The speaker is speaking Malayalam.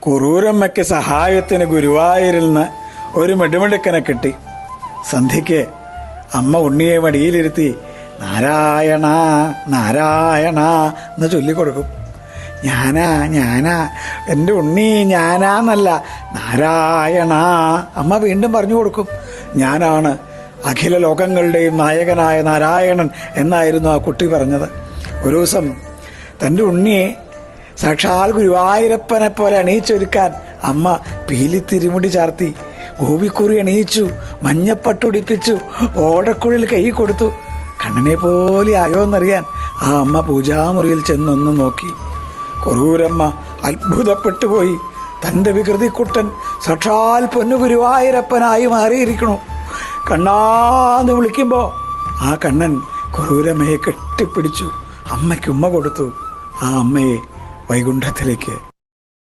കുറൂരമ്മയ്ക്ക് സഹായത്തിന് ഗുരുവായൂരിൽ നിന്ന് ഒരു മെടുമെടുക്കനെ കിട്ടി. സന്ധ്യയ്ക്ക് അമ്മ ഉണ്ണിയെ മടിയിലിരുത്തി നാരായണ നാരായണ എന്ന് ചൊല്ലിക്കൊടുക്കും. ഞാനാ എൻ്റെ ഉണ്ണി, ഞാനാന്നല്ല നാരായണ. അമ്മ വീണ്ടും പറഞ്ഞു കൊടുക്കും, ഞാനാണ് അഖില ലോകങ്ങളുടെയും നായകനായ നാരായണൻ എന്നായിരുന്നു ആ കുട്ടി പറഞ്ഞത്. ഒരു ദിവസം തൻ്റെ ഉണ്ണിയെ സാക്ഷാൽ ഗുരുവായൂരപ്പനെ പോലെ അണിയിച്ചൊരുക്കാൻ അമ്മ പീലി തിരുമുടി ചാർത്തി, ഗോപിക്കുറി അണിയിച്ചു, മഞ്ഞപ്പട്ടുടിപ്പിച്ചു, ഓടക്കുഴൽ കൈ കൊടുത്തു. കണ്ണനെ പോലെ ആയോ എന്നറിയാൻ ആ അമ്മ പൂജാമുറിയിൽ ചെന്നൊന്ന് നോക്കി. കുറൂരമ്മ അത്ഭുതപ്പെട്ടു പോയി. തൻ്റെ വികൃതിക്കുട്ടൻ സാക്ഷാൽ പൊന്നു ഗുരുവായൂരപ്പനായി മാറിയിരിക്കണു. കണ്ണാന്ന് വിളിക്കുമ്പോൾ ആ കണ്ണൻ കുറൂരമ്മയെ കെട്ടിപ്പിടിച്ചു. അമ്മയ്ക്ക് ഉമ്മ കൊടുത്തു. ആ അമ്മയെ വൈകുണ്ഠത്തിലേക്ക്